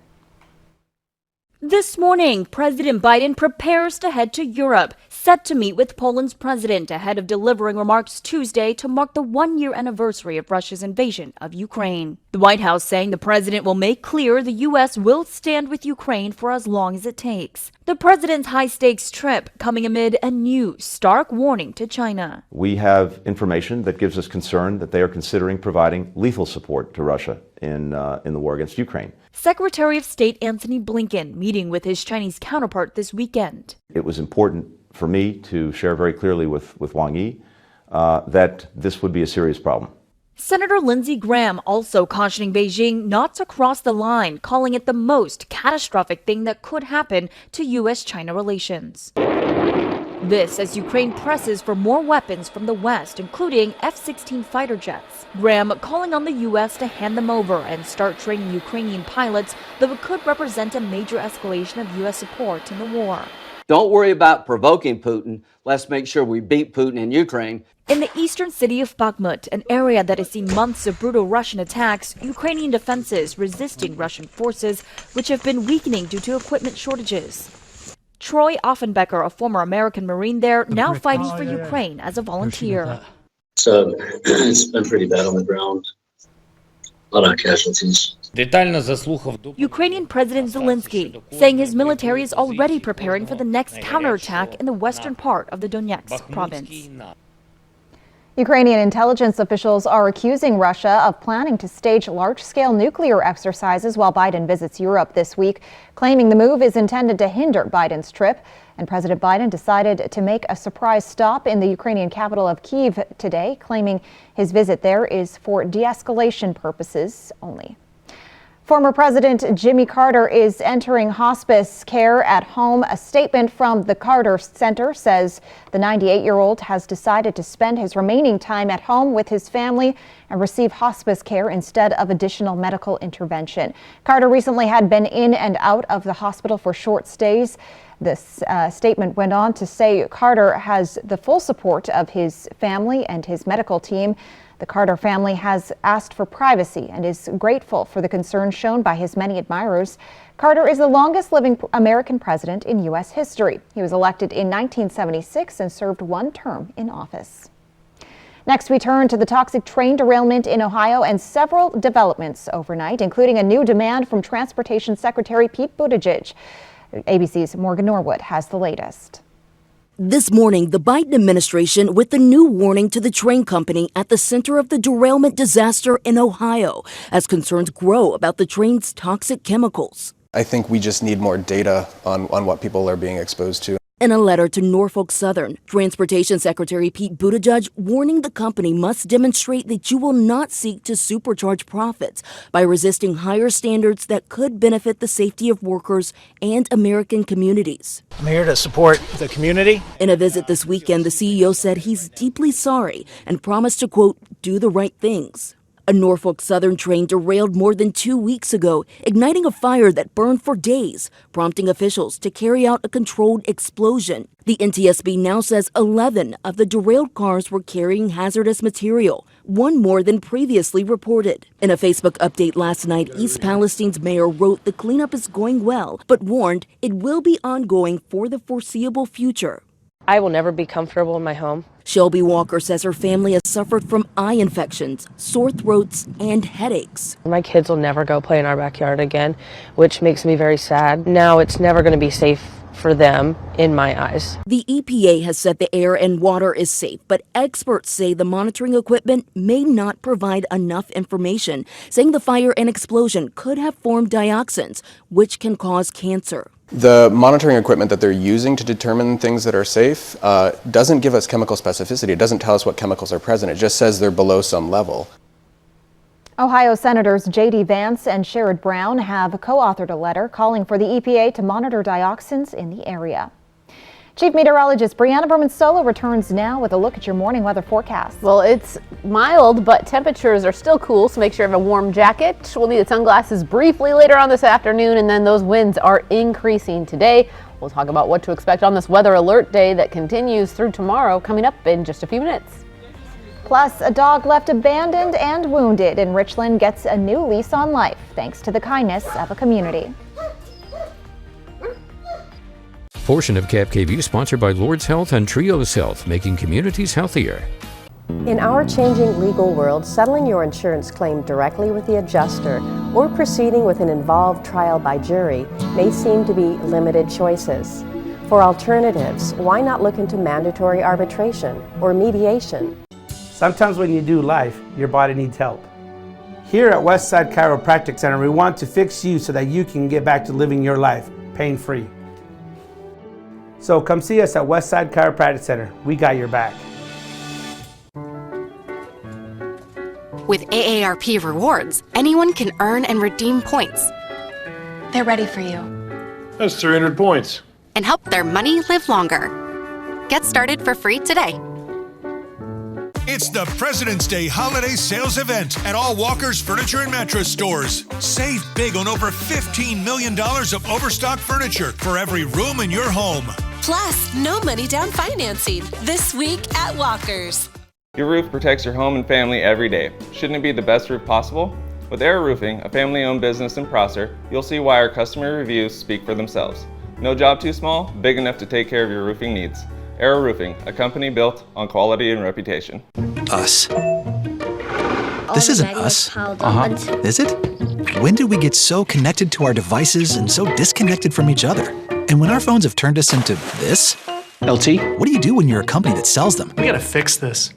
This morning, President Biden prepares to head to Europe, set to meet with Poland's president ahead of delivering remarks Tuesday to mark the 1-year anniversary of Russia's invasion of Ukraine. The White House saying the president will make clear the U.S. will stand with Ukraine for as long as it takes. The president's high-stakes trip coming amid a new stark warning to China. We have information that gives us concern that they are considering providing lethal support to Russia in the war against Ukraine. Secretary of State Antony Blinken meeting with his Chinese counterpart this weekend. It was important for me to share very clearly with Wang Yi that this would be a serious problem. Senator Lindsey Graham also cautioning Beijing not to cross the line, calling it the most catastrophic thing that could happen to U.S.-China relations. This as Ukraine presses for more weapons from the West, including F-16 fighter jets. Graham calling on the U.S. to hand them over and start training Ukrainian pilots, though it could represent a major escalation of U.S. support in the war. Don't worry about provoking Putin. Let's make sure we beat Putin in Ukraine. In the eastern city of Bakhmut, an area that has seen months of brutal Russian attacks, Ukrainian defenses resisting Russian forces, which have been weakening due to equipment shortages. Troy Offenbecker, a former American Marine there, now fighting for Ukraine as a volunteer. So it's been pretty bad on the ground. A lot of casualties. Ukrainian President Zelensky saying his military is already preparing for the next counterattack in the western part of the Donetsk province. Ukrainian intelligence officials are accusing Russia of planning to stage large-scale nuclear exercises while Biden visits Europe this week, claiming the move is intended to hinder Biden's trip. And President Biden decided to make a surprise stop in the Ukrainian capital of Kyiv today, claiming his visit there is for de-escalation purposes only. Former President Jimmy Carter is entering hospice care at home. A statement from the Carter Center says the 98-year-old has decided to spend his remaining time at home with his family and receive hospice care instead of additional medical intervention. Carter recently had been in and out of the hospital for short stays. This statement went on to say Carter has the full support of his family and his medical team. The Carter family has asked for privacy and is grateful for the concern shown by his many admirers. Carter is the longest living American president in U.S. history. He was elected in 1976 and served one term in office. Next, we turn to the toxic train derailment in Ohio and several developments overnight, including a new demand from Transportation Secretary Pete Buttigieg. ABC's Morgan Norwood has the latest. This morning, the Biden administration with a new warning to the train company at the center of the derailment disaster in Ohio as concerns grow about the train's toxic chemicals. I think we just need more data on what people are being exposed to. In a letter to Norfolk Southern, Transportation Secretary Pete Buttigieg warning the company must demonstrate that you will not seek to supercharge profits by resisting higher standards that could benefit the safety of workers and American communities. I'm here to support the community. In a visit this weekend, the CEO said he's deeply sorry and promised to, quote, do the right things. A Norfolk Southern train derailed more than 2 weeks ago, igniting a fire that burned for days, prompting officials to carry out a controlled explosion. The NTSB now says 11 of the derailed cars were carrying hazardous material, one more than previously reported. In a Facebook update last night, East Palestine's mayor wrote the cleanup is going well, but warned it will be ongoing for the foreseeable future. I will never be comfortable in my home. Shelby Walker says her family has suffered from eye infections, sore throats, and headaches. My kids will never go play in our backyard again, which makes me very sad. Now it's never going to be safe for them, in my eyes. The EPA has said the air and water is safe, but experts say the monitoring equipment may not provide enough information, saying the fire and explosion could have formed dioxins, which can cause cancer. The monitoring equipment that they're using to determine things that are safe doesn't give us chemical specificity. It doesn't tell us what chemicals are present. It just says they're below some level. Ohio Senators J.D. Vance and Sherrod Brown have co-authored a letter calling for the EPA to monitor dioxins in the area. Chief Meteorologist Brianna Berman-Solo returns now with a look at your morning weather forecast. Well, it's mild, but temperatures are still cool, so make sure you have a warm jacket. We'll need sunglasses briefly later on this afternoon, and then those winds are increasing today. We'll talk about what to expect on this weather alert day that continues through tomorrow, coming up in just a few minutes. Plus, a dog left abandoned and wounded in Richland gets a new lease on life thanks to the kindness of a community. Portion of KFKV sponsored by Lord's Health and Trios Health, making communities healthier. In our changing legal world, settling your insurance claim directly with the adjuster or proceeding with an involved trial by jury may seem to be limited choices. For alternatives, why not look into mandatory arbitration or mediation? Sometimes when you do life, your body needs help. Here at Westside Chiropractic Center, we want to fix you so that you can get back to living your life pain-free. So come see us at Westside Chiropractic Center. We got your back. With AARP Rewards, anyone can earn and redeem points. They're ready for you. That's 300 points. And help their money live longer. Get started for free today. It's the President's Day holiday sales event at all Walker's Furniture and Mattress stores. Save big on over $15 million of overstock furniture for every room in your home. Plus, no money down financing this week at Walker's. Your roof protects your home and family every day. Shouldn't it be the best roof possible? With Air Roofing, a family-owned business in Prosser, you'll see why our customer reviews speak for themselves. No job too small, big enough to take care of your roofing needs. Air Roofing, a company built on quality and reputation. Us. This isn't us. Is it? When did we get so connected to our devices and so disconnected from each other? And when our phones have turned us into this? LT? What do you do when you're a company that sells them? We gotta fix this.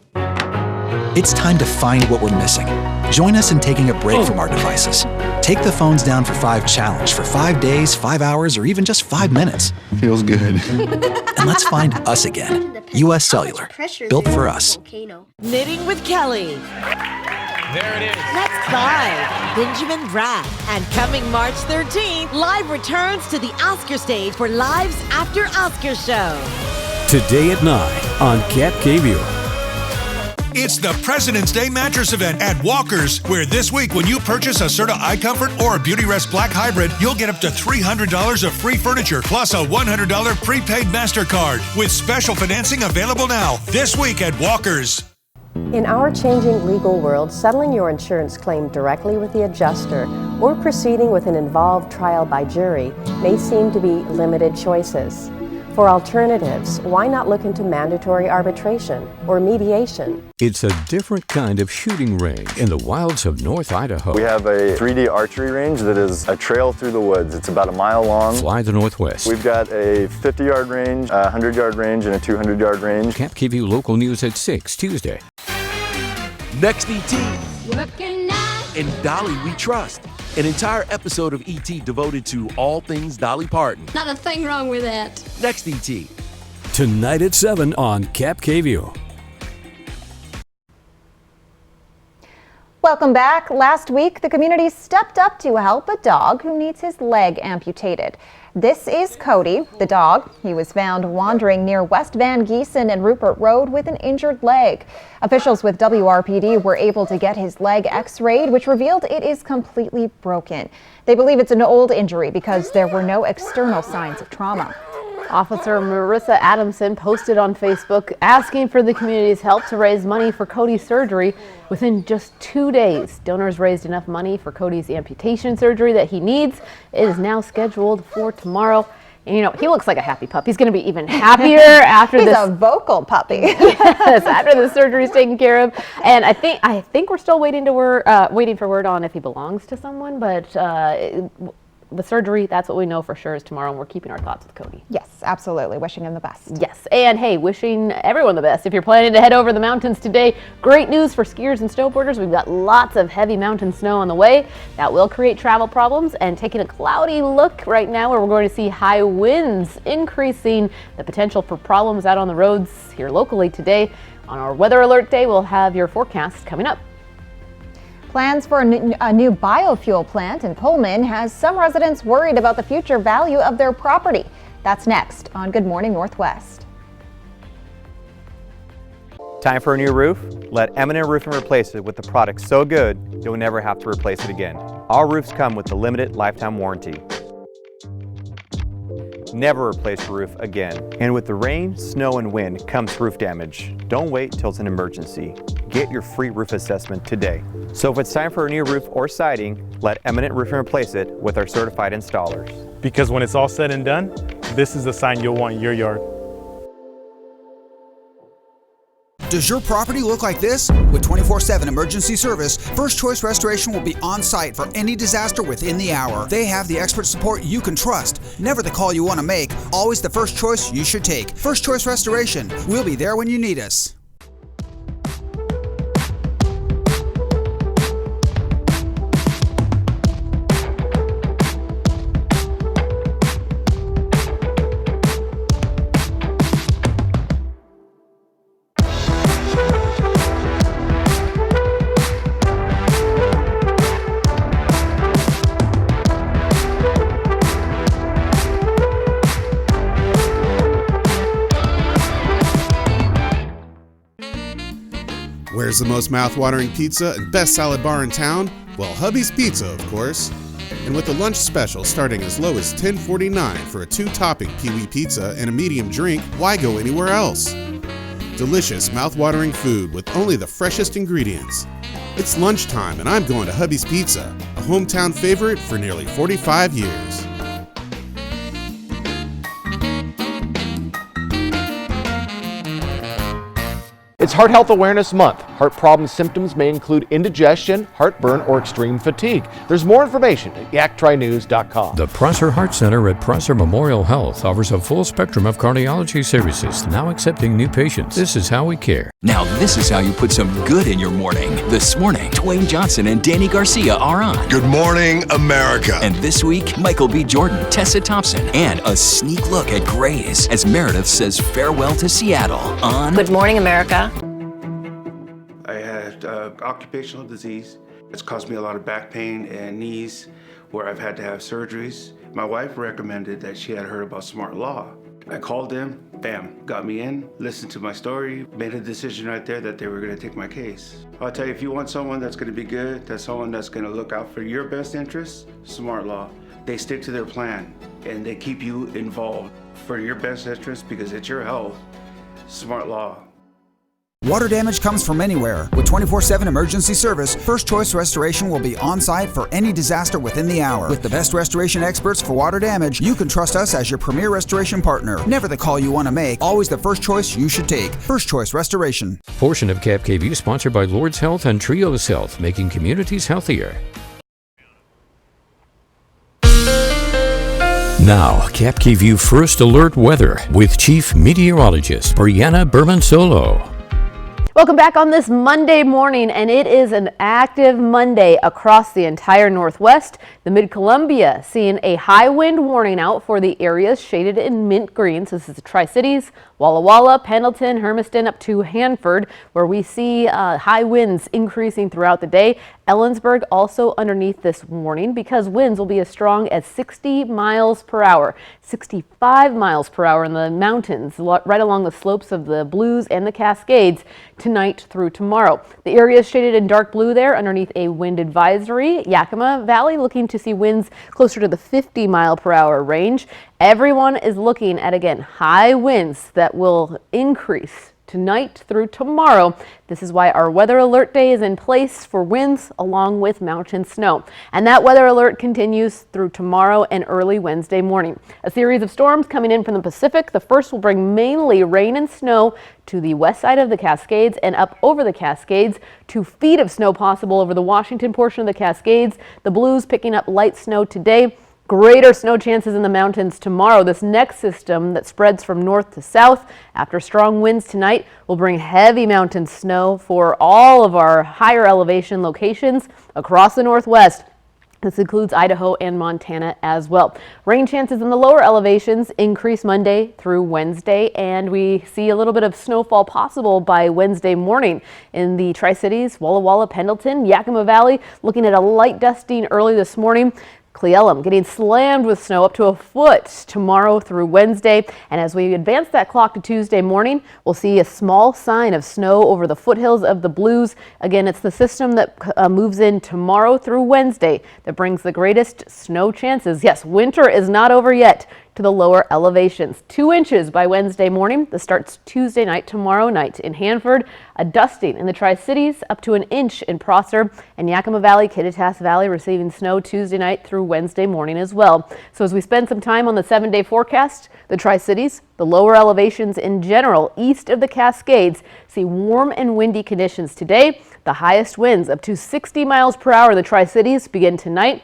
It's time to find what we're missing. Join us in taking a break from our devices. Take the phones down for 5 challenge for 5 days, 5 hours, or even just 5 minutes. Feels good. And let's find us again. U.S. Cellular. Built for us. Knitting with Kelly. There it is. Next 5, Benjamin Bratt. And coming March 13th, Live returns to the Oscar stage for Live's After Oscar show. Today at 9 on Cap KView. It's the President's Day mattress event at Walker's, where this week when you purchase a Serta iComfort or a Beautyrest Black Hybrid, you'll get up to $300 of free furniture plus a $100 prepaid MasterCard with special financing available now this week at Walker's. In our changing legal world, settling your insurance claim directly with the adjuster or proceeding with an involved trial by jury may seem to be limited choices. For alternatives, why not look into mandatory arbitration or mediation? It's a different kind of shooting range in the wilds of North Idaho. We have a 3D archery range that is a trail through the woods. It's about a mile long. Fly the Northwest. We've got a 50-yard range, a 100-yard range, and a 200-yard range. Cap KView local news at 6 Tuesday. Next ET. And Dolly We Trust. An entire episode of ET devoted to all things Dolly Parton. Not a thing wrong with that. Next ET. Tonight at 7 on Cap KView. Welcome back. Last week, the community stepped up to help a dog who needs his leg amputated. This is Cody, the dog. He was found wandering near West Van Giesen and Rupert Road with an injured leg. Officials with WRPD were able to get his leg x-rayed, which revealed it is completely broken. They believe it's an old injury because there were no external signs of trauma. Officer Marissa Adamson posted on Facebook asking for the community's help to raise money for Cody's surgery. Within just 2 days, donors raised enough money for Cody's amputation surgery that he needs. It is now scheduled for tomorrow. And you know, he looks like a happy pup. He's going to be even happier after He's this. a vocal puppy. Yes, after the surgery is taken care of. And I think we're still waiting for word on if he belongs to someone, but the surgery, that's what we know for sure, is tomorrow, and we're keeping our thoughts with Cody. Yes, absolutely. Wishing him the best. Yes, and hey, wishing everyone the best. If you're planning to head over the mountains today, great news for skiers and snowboarders. We've got lots of heavy mountain snow on the way. That will create travel problems, and taking a cloudy look right now where we're going to see high winds, increasing the potential for problems out on the roads here locally today. On our weather alert day, we'll have your forecast coming up. Plans for a new biofuel plant in Pullman has some residents worried about the future value of their property. That's next on Good Morning Northwest. Time for a new roof? Let Eminent Roofing replace it with a product so good you'll never have to replace it again. Our roofs come with a limited lifetime warranty. Never replace your roof again. And with the rain, snow, and wind comes roof damage. Don't wait till it's an emergency. Get your free roof assessment today. So if it's time for a new roof or siding, let Eminent Roofing replace it with our certified installers. Because when it's all said and done, this is the sign you'll want in your yard. Does your property look like this? With 24/7 emergency service, First Choice Restoration will be on site for any disaster within the hour. They have the expert support you can trust. Never the call you want to make, always the first choice you should take. First Choice Restoration. We'll be there when you need us. Where's the most mouth-watering pizza and best salad bar in town? Well, Hubby's Pizza, of course. And with the lunch special starting as low as $10.49 for a 2-topping Pee-wee pizza and a medium drink, why go anywhere else? Delicious, mouth-watering food with only the freshest ingredients. It's lunchtime and I'm going to Hubby's Pizza, a hometown favorite for nearly 45 years. It's Heart Health Awareness Month. Heart problem symptoms may include indigestion, heartburn, or extreme fatigue. There's more information at yaktrinews.com. The Prosser Heart Center at Prosser Memorial Health offers a full spectrum of cardiology services, now accepting new patients. This is how we care. Now this is how you put some good in your morning. This morning, Dwayne Johnson and Danny Garcia are on. Good morning, America. And this week, Michael B. Jordan, Tessa Thompson, and a sneak look at Grays as Meredith says farewell to Seattle on Good Morning America. I had occupational disease. It's caused me a lot of back pain and knees where I've had to have surgeries. My wife recommended that she had heard about Smart Law. I called them, bam, got me in, listened to my story, made a decision right there that they were gonna take my case. I'll tell you, if you want someone that's gonna be good, that's someone that's gonna look out for your best interests, Smart Law. They stick to their plan and they keep you involved for your best interest because it's your health. Smart Law. Water damage comes from anywhere. With 24/7 emergency service, First Choice Restoration will be on site for any disaster within the hour. With the best restoration experts for water damage, you can trust us as your premier restoration partner. Never the call you want to make, always the first choice you should take. First Choice Restoration. Portion of Cap KVU sponsored by Lord's Health and Trios Health, making communities healthier. Now, Cap KVU First Alert Weather with Chief Meteorologist Brianna Berman-Solo. Welcome back on this Monday morning, and it is an active Monday across the entire Northwest. The Mid-Columbia seeing a high wind warning out for the areas shaded in mint green. So this is the Tri-Cities, Walla Walla, Pendleton, Hermiston up to Hanford, where we see high winds increasing throughout the day. Ellensburg also underneath this warning because winds will be as strong as 60 miles per hour, 65 miles per hour in the mountains right along the slopes of the Blues and the Cascades tonight through tomorrow. The area is shaded in dark blue there underneath a wind advisory. Yakima Valley looking to see winds closer to the 50 mile per hour range. Everyone is looking at, again, high winds that will increase tonight through tomorrow. This is why our weather alert day is in place for winds along with mountain snow. And that weather alert continues through tomorrow and early Wednesday morning. A series of storms coming in from the Pacific. The first will bring mainly rain and snow to the west side of the Cascades and up over the Cascades. 2 feet of snow possible over the Washington portion of the Cascades. The Blues picking up light snow today. Greater snow chances in the mountains tomorrow. This next system that spreads from north to south after strong winds tonight will bring heavy mountain snow for all of our higher elevation locations across the Northwest. This includes Idaho and Montana as well. Rain chances in the lower elevations increase Monday through Wednesday, and we see a little bit of snowfall possible by Wednesday morning in the Tri-Cities, Walla Walla, Pendleton, Yakima Valley, looking at a light dusting early this morning. Cle Elum getting slammed with snow up to a foot tomorrow through Wednesday. And as we advance that clock to Tuesday morning, we'll see a small sign of snow over the foothills of the Blues. Again, it's the system that moves in tomorrow through Wednesday that brings the greatest snow chances. Yes, winter is not over yet to the lower elevations. 2 inches by Wednesday morning. This starts Tuesday night, tomorrow night in Hanford. A dusting in the Tri-Cities, up to 1 inch in Prosser, and Yakima Valley, Kittitas Valley receiving snow Tuesday night through Wednesday morning as well. So as we spend some time on the 7-day forecast, the Tri-Cities, the lower elevations in general east of the Cascades see warm and windy conditions today. The highest winds up to 60 miles per hour in the Tri-Cities begin tonight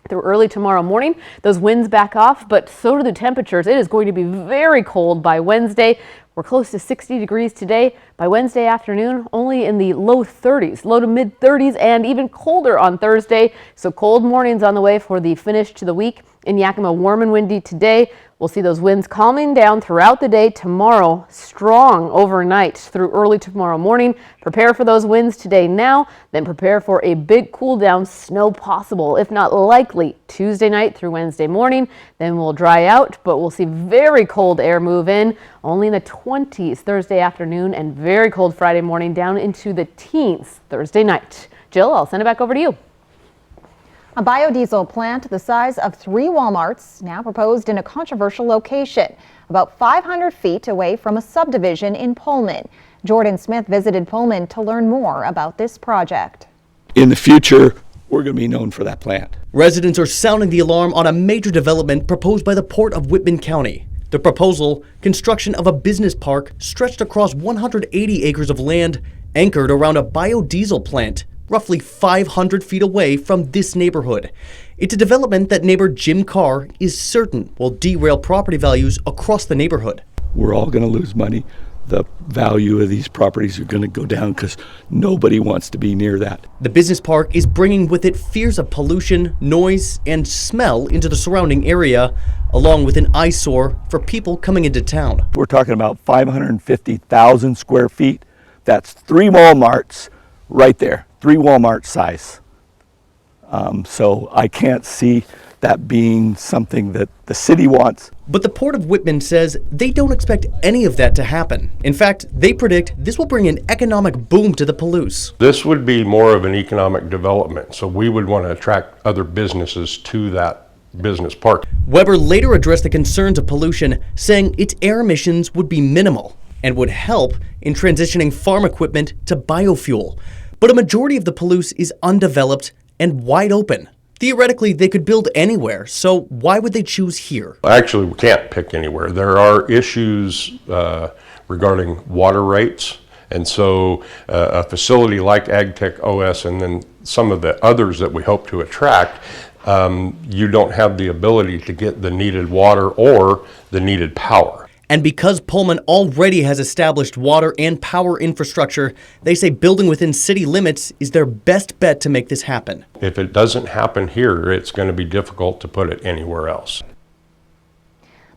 through early tomorrow morning. Those winds back off, but so do the temperatures. It is going to be very cold by Wednesday. We're close to 60 degrees today. By Wednesday afternoon, only in the low 30s, low to mid 30s, and even colder on Thursday. So cold mornings on the way for the finish to the week. In Yakima, warm and windy today. We'll see those winds calming down throughout the day tomorrow, strong overnight through early tomorrow morning. Prepare for those winds today now, then prepare for a big cool down, snow possible, if not likely, Tuesday night through Wednesday morning. Then we'll dry out, but we'll see very cold air move in, only in the 20s Thursday afternoon, and very cold Friday morning down into the teens Thursday night. Jill, I'll send it back over to you. A biodiesel plant the size of 3 Walmarts now proposed in a controversial location, about 500 feet away from a subdivision in Pullman. Jordan Smith visited Pullman to learn more about this project. In the future, we're going to be known for that plant. Residents are sounding the alarm on a major development proposed by the Port of Whitman County. The proposal, construction of a business park stretched across 180 acres of land, anchored around a biodiesel plant roughly 500 feet away from this neighborhood. It's a development that neighbor Jim Carr is certain will derail property values across the neighborhood. We're all going to lose money. The value of these properties are going to go down because nobody wants to be near that. The business park is bringing with it fears of pollution, noise, and smell into the surrounding area, along with an eyesore for people coming into town. We're talking about 550,000 square feet. That's 3 Walmarts right there, 3 Walmart size. So I can't see that being something that the city wants. But the Port of Whitman says they don't expect any of that to happen. In fact, they predict this will bring an economic boom to the Palouse. This would be more of an economic development, so we would want to attract other businesses to that business park. Weber later addressed the concerns of pollution, saying its air emissions would be minimal and would help in transitioning farm equipment to biofuel. But a majority of the Palouse is undeveloped and wide open. Theoretically, they could build anywhere, so why would they choose here? Actually, we can't pick anywhere. There are issues regarding water rights, and so a facility like AgTech OS and then some of the others that we hope to attract, you don't have the ability to get the needed water or the needed power. And because Pullman already has established water and power infrastructure, they say building within city limits is their best bet to make this happen. If it doesn't happen here, it's going to be difficult to put it anywhere else.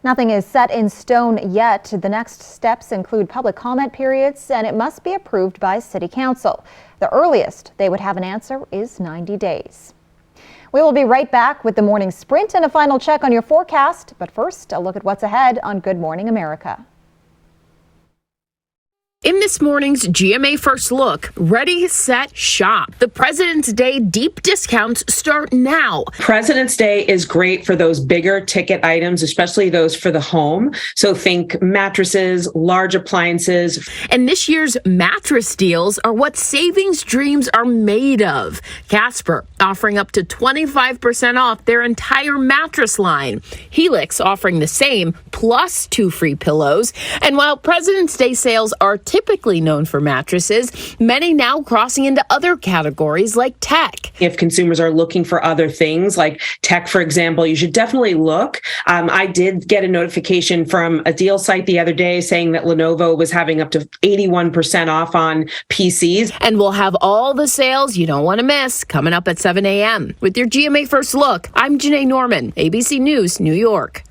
Nothing is set in stone yet. The next steps include public comment periods, and it must be approved by City Council. The earliest they would have an answer is 90 days. We will be right back with the morning sprint and a final check on your forecast. But first, a look at what's ahead on Good Morning America. In this morning's GMA First Look, ready, set, shop. The President's Day deep discounts start now. President's Day is great for those bigger ticket items, especially those for the home. So think mattresses, large appliances. And this year's mattress deals are what savings dreams are made of. Casper offering up to 25% off their entire mattress line. Helix offering the same, plus 2 free pillows. And while President's Day sales are typically known for mattresses, many now crossing into other categories like tech. If consumers are looking for other things like tech, for example, you should definitely look. I did get a notification from a deal site the other day saying that Lenovo was having up to 81% off on PCs. And we'll have all the sales you don't want to miss coming up at 7 a.m. With your GMA First Look, I'm Janae Norman, ABC News, New York.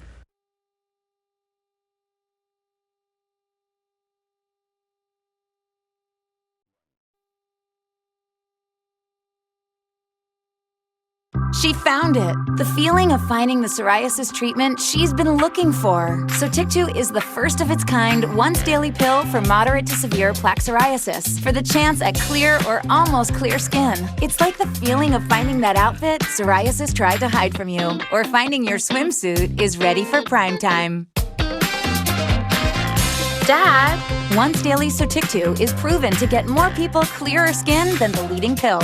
She found it. The feeling of finding the psoriasis treatment she's been looking for. Sotyktu is the first of its kind once daily pill for moderate to severe plaque psoriasis for the chance at clear or almost clear skin. It's like the feeling of finding that outfit psoriasis tried to hide from you, or finding your swimsuit is ready for prime time. Dad, once daily Sotyktu is proven to get more people clearer skin than the leading pill.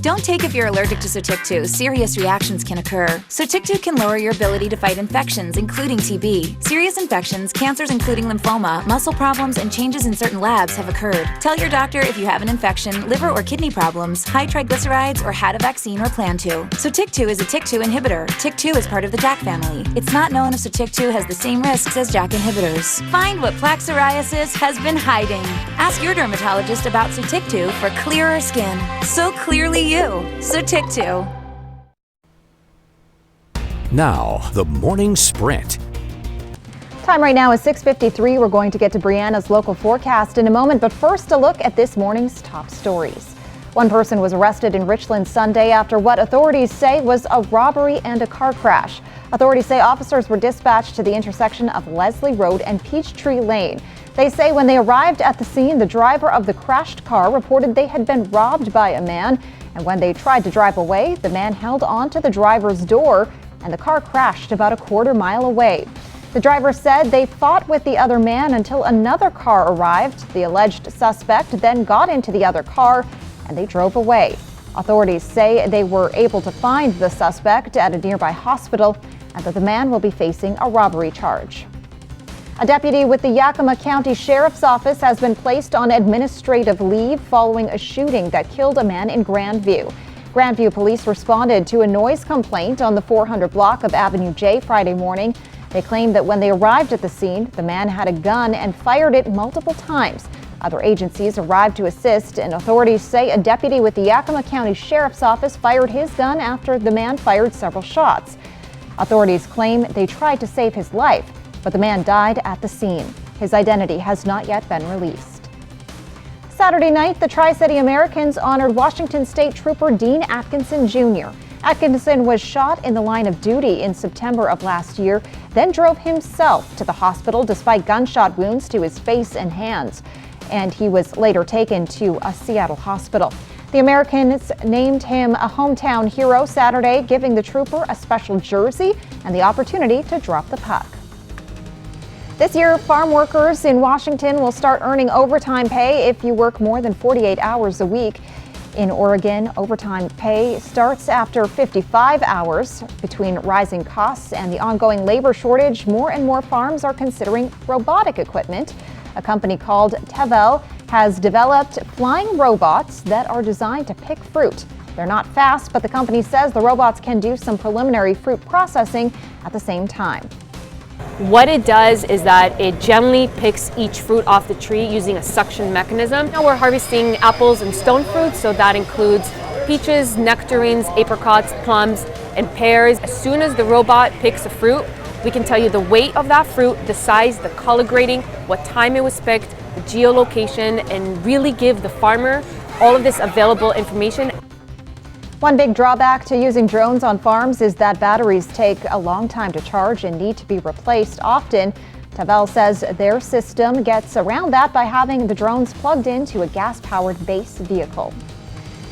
Don't take if you're allergic to Sotyktu. Serious reactions can occur. Sotyktu can lower your ability to fight infections, including TB. Serious infections, cancers including lymphoma, muscle problems, and changes in certain labs have occurred. Tell your doctor if you have an infection, liver or kidney problems, high triglycerides, or had a vaccine or plan to. Sotyktu is a TYK2 inhibitor. TYK2 is part of the JAK family. It's not known if Sotyktu has the same risks as JAK inhibitors. Find what plaque psoriasis has been hiding. Ask your dermatologist about Sotyktu for clearer skin. So clearly you. Sotyktu. Now, the morning sprint. Time right now is 6:53. We're going to get to Brianna's local forecast in a moment, but first a look at this morning's top stories. One person was arrested in Richland Sunday after what authorities say was a robbery and a car crash. Authorities say officers were dispatched to the intersection of Leslie Road and Peachtree Lane. They say when they arrived at the scene, the driver of the crashed car reported they had been robbed by a man. And when they tried to drive away, the man held on to the driver's door and the car crashed about a quarter-mile away. The driver said they fought with the other man until another car arrived. The alleged suspect then got into the other car and they drove away. Authorities say they were able to find the suspect at a nearby hospital and that the man will be facing a robbery charge. A deputy with the Yakima County Sheriff's Office has been placed on administrative leave following a shooting that killed a man in Grandview. Grandview police responded to a noise complaint on the 400 block of Avenue J Friday morning. They claimed that when they arrived at the scene, the man had a gun and fired it multiple times. Other agencies arrived to assist, and authorities say a deputy with the Yakima County Sheriff's Office fired his gun after the man fired several shots. Authorities claim they tried to save his life, but the man died at the scene. His identity has not yet been released. Saturday night, the Tri-City Americans honored Washington State Trooper Dean Atkinson Jr. Atkinson was shot in the line of duty in September of last year, then drove himself to the hospital despite gunshot wounds to his face and hands, and he was later taken to a Seattle hospital. The Americans named him a hometown hero Saturday, giving the trooper a special jersey and the opportunity to drop the puck. This year, farm workers in Washington will start earning overtime pay if you work more than 48 hours a week. In Oregon, overtime pay starts after 55 hours. Between rising costs and the ongoing labor shortage, more and more farms are considering robotic equipment. A company called Tevel has developed flying robots that are designed to pick fruit. They're not fast, but the company says the robots can do some preliminary fruit processing at the same time. What it does is that it gently picks each fruit off the tree using a suction mechanism. Now we're harvesting apples and stone fruits, so that includes peaches, nectarines, apricots, plums, and pears. As soon as the robot picks a fruit, we can tell you the weight of that fruit, the size, the color grading, what time it was picked, the geolocation, and really give the farmer all of this available information. One big drawback to using drones on farms is that batteries take a long time to charge and need to be replaced often. Tevel says their system gets around that by having the drones plugged into a gas-powered base vehicle.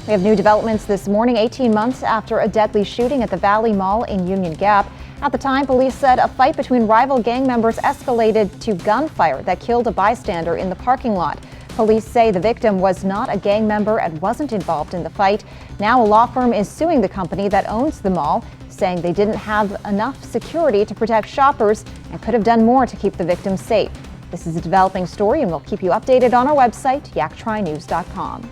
We have new developments this morning, 18 months after a deadly shooting at the Valley Mall in Union Gap. At the time, police said a fight between rival gang members escalated to gunfire that killed a bystander in the parking lot. Police say the victim was not a gang member and wasn't involved in the fight. Now a law firm is suing the company that owns the mall, saying they didn't have enough security to protect shoppers and could have done more to keep the victim safe. This is a developing story, and we'll keep you updated on our website, yaktrinews.com.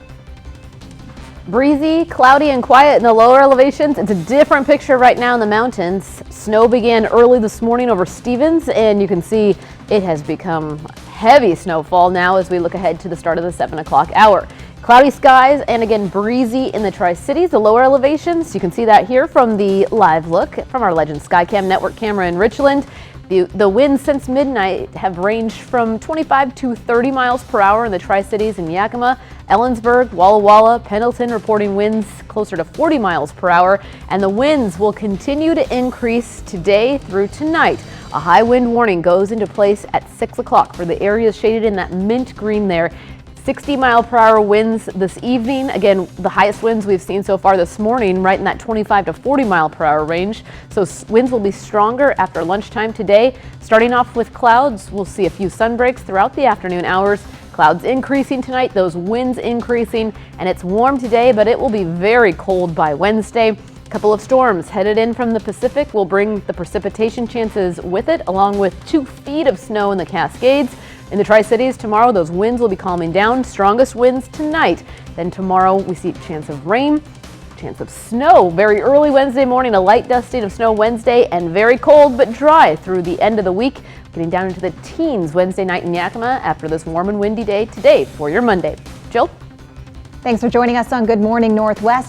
Breezy, cloudy, and quiet in the lower elevations. It's a different picture right now in the mountains. Snow began early this morning over Stevens, and you can see it has become heavy snowfall now as we look ahead to the start of the 7 o'clock hour. Cloudy skies and again breezy in the Tri-Cities, the lower elevations. You can see that here from the live look from our Legend Skycam network camera in Richland. The winds since midnight have ranged from 25 to 30 miles per hour in the Tri-Cities and Yakima, Ellensburg, Walla Walla, Pendleton reporting winds closer to 40 miles per hour, and the winds will continue to increase today through tonight. A high wind warning goes into place at 6 o'clock for the areas shaded in that mint green there. 60-mile-per-hour winds this evening. Again, the highest winds we've seen so far this morning, right in that 25 to 40-mile-per-hour range. So winds will be stronger after lunchtime today. Starting off with clouds, we'll see a few sun breaks throughout the afternoon hours. Clouds increasing tonight, those winds increasing, and it's warm today, but it will be very cold by Wednesday. A couple of storms headed in from the Pacific will bring the precipitation chances with it, along with 2 feet of snow in the Cascades. In the Tri-Cities tomorrow, those winds will be calming down. Strongest winds tonight. Then tomorrow we see a chance of rain, chance of snow very early Wednesday morning, a light dusting of snow Wednesday, and very cold but dry through the end of the week. Getting down into the teens Wednesday night in Yakima after this warm and windy day today for your Monday. Jill? Thanks for joining us on Good Morning Northwest.